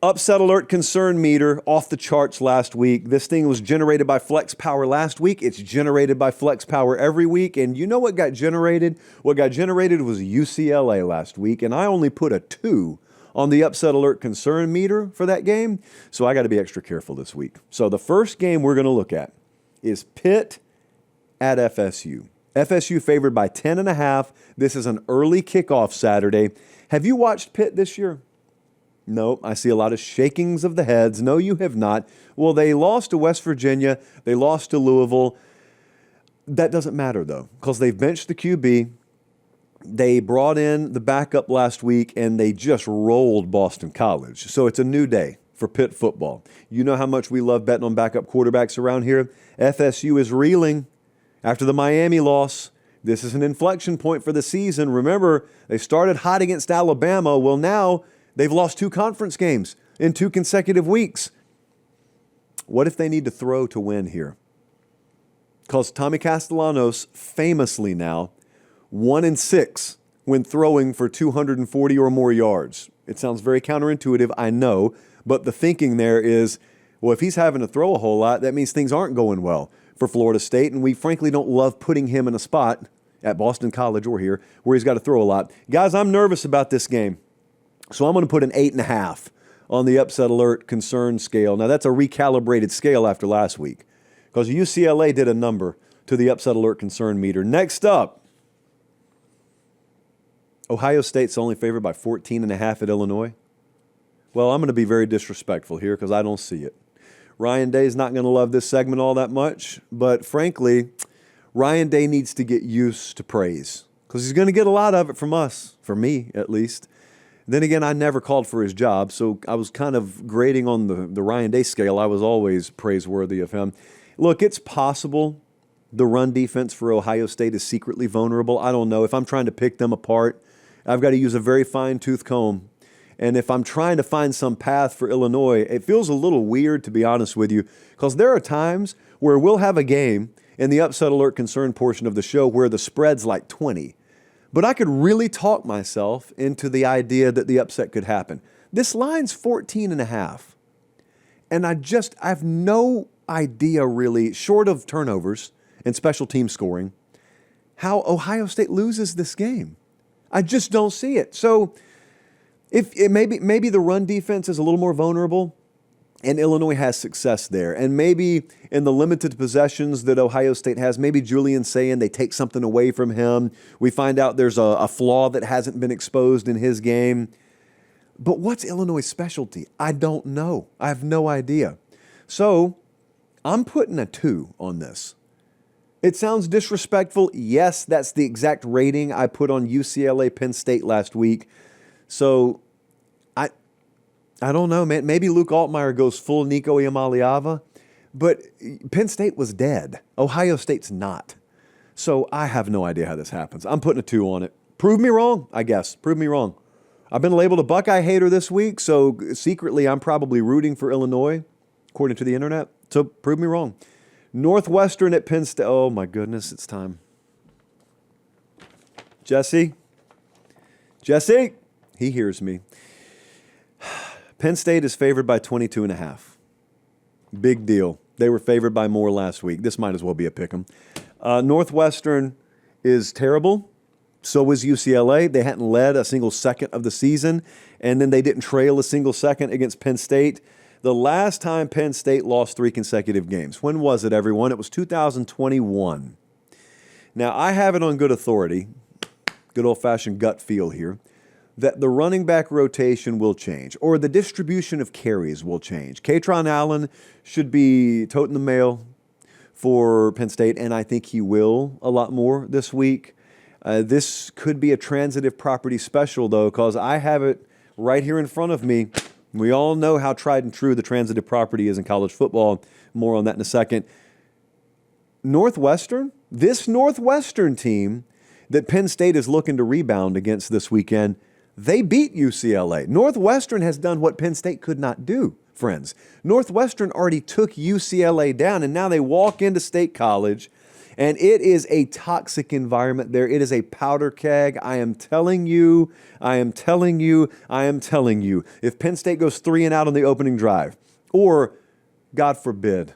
Upset alert concern meter off the charts last week. This thing was generated by Flex Power last week. It's generated by Flex Power every week. And you know what got generated? What got generated was UCLA last week. And I only put a 2 on the upset alert concern meter for that game. So I got to be extra careful this week. So the first game we're going to look at is Pitt at FSU. FSU favored by 10.5. This is an early kickoff Saturday. Have you watched Pitt this year? No, I see a lot of shakings of the heads. No, you have not. Well, they lost to West Virginia. They lost to Louisville. That doesn't matter, though, because they've benched the QB. They brought in the backup last week, and they just rolled Boston College. So it's a new day for Pitt football. You know how much we love betting on backup quarterbacks around here. FSU is reeling after the Miami loss. This is an inflection point for the season. Remember, they started hot against Alabama. Well, now they've lost 2 conference games in 2 consecutive weeks. What if they need to throw to win here? Because Tommy Castellanos famously now 1-6 when throwing for 240 or more yards. It sounds very counterintuitive, I know, but the thinking there is, well, if he's having to throw a whole lot, that means things aren't going well for Florida State, and we frankly don't love putting him in a spot at Boston College or here where he's got to throw a lot. Guys, I'm nervous about this game. So I'm going to put an 8.5 on the upset alert concern scale. Now, that's a recalibrated scale after last week because UCLA did a number to the upset alert concern meter. Next up, Ohio State's only favored by 14.5 at Illinois. Well, I'm going to be very disrespectful here because I don't see it. Ryan Day's not going to love this segment all that much, but frankly, Ryan Day needs to get used to praise because he's going to get a lot of it from us, for me at least. Then again, I never called for his job, so I was kind of grading on the Ryan Day scale. I was always praiseworthy of him. Look, it's possible the run defense for Ohio State is secretly vulnerable. I don't know. If I'm trying to pick them apart, I've got to use a very fine-tooth comb. And if I'm trying to find some path for Illinois, it feels a little weird, to be honest with you, because there are times where we'll have a game in the upset alert concern portion of the show where the spread's like 20. But I could really talk myself into the idea that the upset could happen. This line's 14.5. And I have no idea really, short of turnovers and special team scoring, how Ohio State loses this game. I just don't see it. So if it maybe the run defense is a little more vulnerable and Illinois has success there. And maybe in the limited possessions that Ohio State has, maybe Julian's saying they take something away from him. We find out there's a flaw that hasn't been exposed in his game. But what's Illinois' specialty? I don't know. I have no idea. So I'm putting a 2 on this. It sounds disrespectful. Yes, that's the exact rating I put on UCLA Penn State last week. So I don't know, man. Maybe Luke Altmaier goes full Nico Iamaleava, but Penn State was dead. Ohio State's not. So I have no idea how this happens. I'm putting a 2 on it. Prove me wrong, I guess. Prove me wrong. I've been labeled a Buckeye hater this week, so secretly I'm probably rooting for Illinois, according to the internet. So prove me wrong. Northwestern at Penn State. Oh, my goodness, it's time. Jesse? He hears me. Penn State is favored by 22.5. Big deal. They were favored by more last week. This might as well be a pick 'em. Northwestern is terrible. So was UCLA. They hadn't led a single second of the season, and then they didn't trail a single second against Penn State. The last time Penn State lost 3 consecutive games, when was it, everyone? It was 2021. Now, I have it on good authority, good old-fashioned gut feel here, that the running back rotation will change, or the distribution of carries will change. Katron Allen should be toting the mail for Penn State, and I think he will a lot more this week. This could be a transitive property special, though, because I have it right here in front of me. We all know how tried and true the transitive property is in college football. More on that in a second. Northwestern, this Northwestern team that Penn State is looking to rebound against this weekend, they beat UCLA. Northwestern has done what Penn State could not do, friends. Northwestern already took UCLA down, and now they walk into State College, And it is a toxic environment there. It is a powder keg. I am telling you, I am telling you, I am telling you. If Penn State goes 3 and out on the opening drive, or God forbid,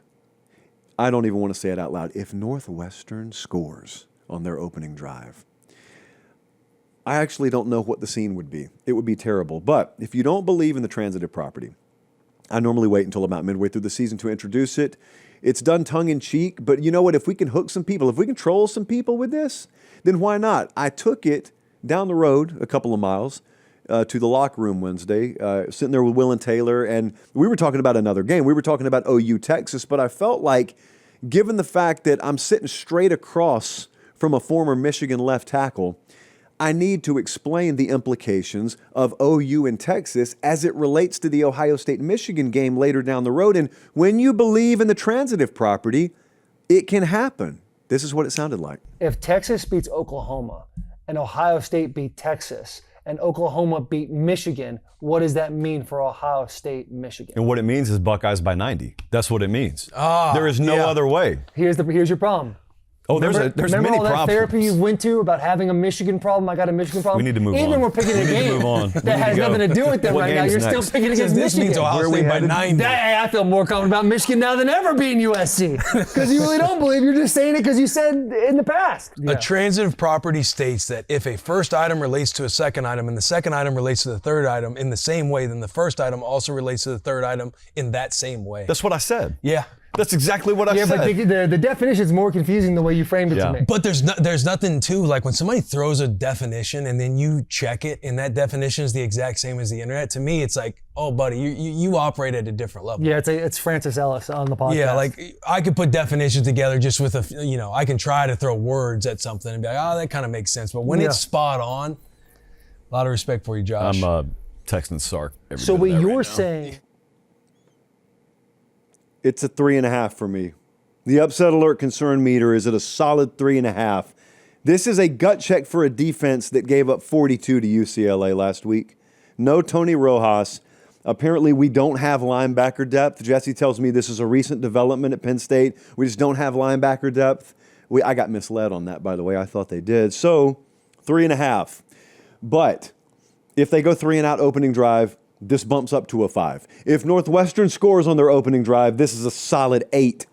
I don't even want to say it out loud, if Northwestern scores on their opening drive, I actually don't know what the scene would be. It would be terrible. But if you don't believe in the transitive property, I normally wait until about midway through the season to introduce it. It's done tongue-in-cheek, but you know what? If we can hook some people, if we can troll some people with this, then why not? I took it down the road a couple of miles to the locker room Wednesday, sitting there with Will and Taylor, and we were talking about another game. We were talking about OU Texas, but I felt like, given the fact that I'm sitting straight across from a former Michigan left tackle, I need to explain the implications of OU and Texas as it relates to the Ohio State-Michigan game later down the road. And when you believe in the transitive property, it can happen. This is what it sounded like. If Texas beats Oklahoma and Ohio State beat Texas and Oklahoma beat Michigan, what does that mean for Ohio State, Michigan? And what it means is Buckeyes by 90. That's what it means. There is no other way. Here's your problem. Oh, there's remember many all that problems. therapy you went to about having a Michigan problem? I got a Michigan problem. We need to move on. Even we're picking a game that has nothing to do with them right now. You're still picking against This means Michigan. Ohio State by 90. I feel more confident about Michigan now than ever being USC. Because you really don't believe. You're just saying it because you said in the past. A transitive property states that if a first item relates to a second item and the second item relates to the third item in the same way, then the first item also relates to the third item in that same way. That's what I said. Yeah. That's exactly what I said. But the definition is more confusing the way you framed it to me. But there's nothing to, like when somebody throws a definition and then you check it and that definition is the exact same as the internet, to me it's like, oh buddy, you operate at a different level. Yeah, it's Francis Ellis on the podcast. Yeah, like I could put definitions together just with I can try to throw words at something and be like, oh, that kind of makes sense. But when it's spot on, a lot of respect for you, Josh. I'm texting Sark. So what you're saying... It's a 3.5 for me. The upset alert concern meter is at a solid 3.5. This is a gut check for a defense that gave up 42 to UCLA last week. No Tony Rojas. Apparently, we don't have linebacker depth. Jesse tells me this is a recent development at Penn State. We just don't have linebacker depth. I got misled on that, by the way. I thought they did. So, 3.5. But if they go 3 and out opening drive, this bumps up to a 5. If Northwestern scores on their opening drive, this is a solid 8.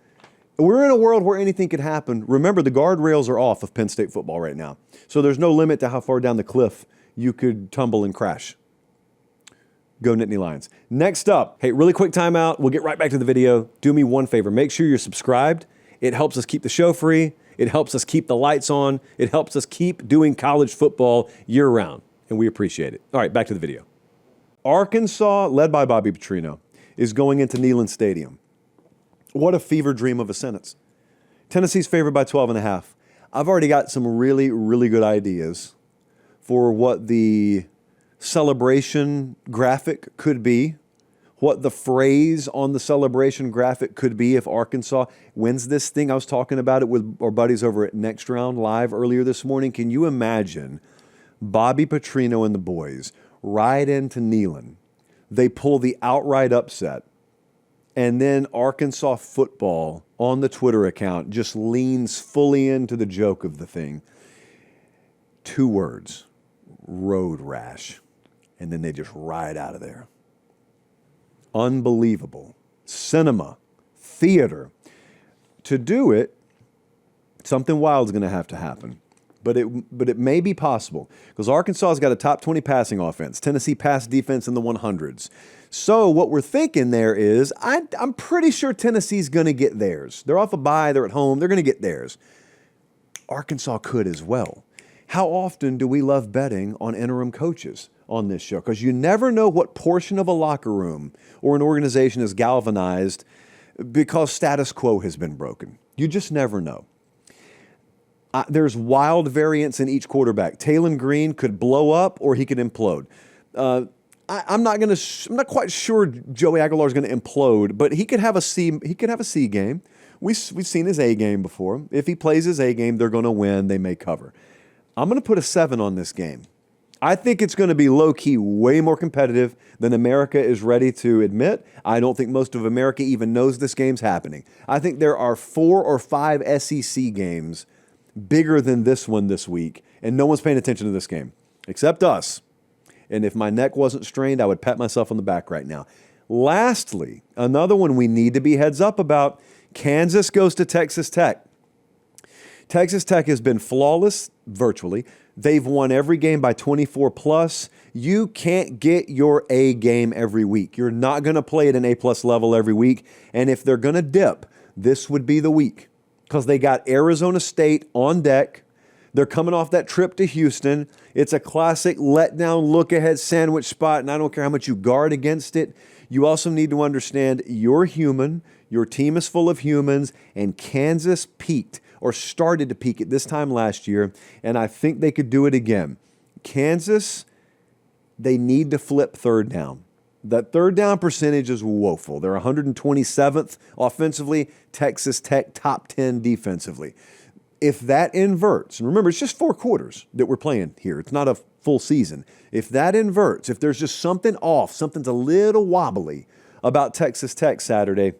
We're in a world where anything could happen. Remember, the guardrails are off of Penn State football right now. So there's no limit to how far down the cliff you could tumble and crash. Go Nittany Lions. Next up, hey, really quick timeout. We'll get right back to the video. Do me one favor. Make sure you're subscribed. It helps us keep the show free. It helps us keep the lights on. It helps us keep doing college football year-round, and we appreciate it. All right, back to the video. Arkansas, led by Bobby Petrino, is going into Neyland Stadium. What a fever dream of a sentence. Tennessee's favored by 12.5. I've already got some really, really good ideas for what the celebration graphic could be, what the phrase on the celebration graphic could be if Arkansas wins this thing. I was talking about it with our buddies over at Next Round Live earlier this morning. Can you imagine Bobby Petrino and the boys ride into Neyland, they pull the outright upset, and then Arkansas football on the Twitter account just leans fully into the joke of the thing. 2 words, road rash, and then they just ride out of there. Unbelievable. Cinema, theater. To do it, something wild's going to have to happen. But it may be possible because Arkansas's got a top 20 passing offense. Tennessee pass defense in the 100s. So what we're thinking there is I'm pretty sure Tennessee's going to get theirs. They're off a bye. They're at home. They're going to get theirs. Arkansas could as well. How often do we love betting on interim coaches on this show? Because you never know what portion of a locker room or an organization is galvanized because status quo has been broken. You just never know. There's wild variance in each quarterback. Talon Green could blow up or he could implode. I'm not quite sure Joey Aguilar is going to implode, but he could have a C. He could have a C game. We've seen his A game before. If he plays his A game, they're going to win. They may cover. I'm going to put a 7 on this game. I think it's going to be low-key way more competitive than America is ready to admit. I don't think most of America even knows this game's happening. I think there are 4 or 5 SEC games bigger than this one this week, and no one's paying attention to this game, except us. And if my neck wasn't strained, I would pat myself on the back right now. Lastly, another one we need to be heads up about, Kansas goes to Texas Tech. Texas Tech has been flawless virtually. They've won every game by 24 plus. You can't get your A game every week. You're not going to play at an A+ level every week. And if they're going to dip, this would be the week because they got Arizona State on deck. They're coming off that trip to Houston. It's a classic letdown, look-ahead sandwich spot, and I don't care how much you guard against it. You also need to understand you're human. Your team is full of humans, and Kansas peaked or started to peak at this time last year, and I think they could do it again. Kansas, they need to flip third down. That third down percentage is woeful. They're 127th offensively, Texas Tech top 10 defensively. If that inverts, and remember, it's just 4 quarters that we're playing here. It's not a full season. If that inverts, if there's just something off, something's a little wobbly about Texas Tech Saturday,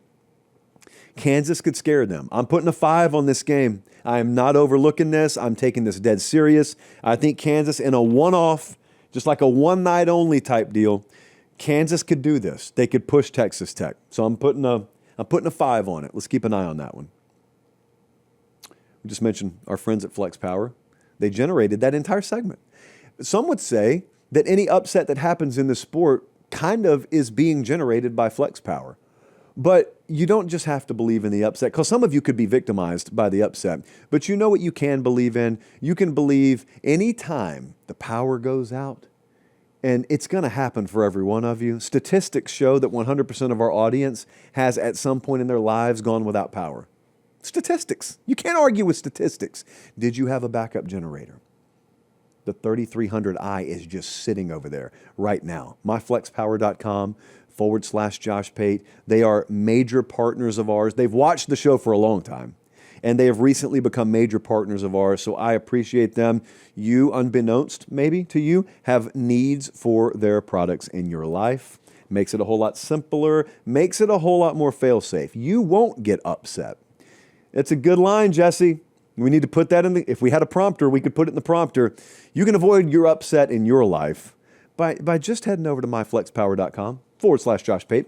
Kansas could scare them. I'm putting a 5 on this game. I am not overlooking this. I'm taking this dead serious. I think Kansas in a one-off, just like a one-night-only type deal, Kansas could do this. They could push Texas Tech. So I'm putting a 5 on it. Let's keep an eye on that one. We just mentioned our friends at Flex Power. They generated that entire segment. Some would say that any upset that happens in this sport kind of is being generated by Flex Power. But you don't just have to believe in the upset, because some of you could be victimized by the upset. But you know what you can believe in? You can believe anytime the power goes out, and it's going to happen for every one of you. Statistics show that 100% of our audience has at some point in their lives gone without power. Statistics. You can't argue with statistics. Did you have a backup generator? The 3300i is just sitting over there right now. myflexpower.com/Josh Pate. They are major partners of ours. They've watched the show for a long time, and they have recently become major partners of ours, so I appreciate them. You, unbeknownst maybe to you, have needs for their products in your life. Makes it a whole lot simpler, makes it a whole lot more fail-safe. You won't get upset. It's a good line, Jesse. We need to put that in if we had a prompter, we could put it in the prompter. You can avoid your upset in your life by just heading over to myflexpower.com/Josh Pate.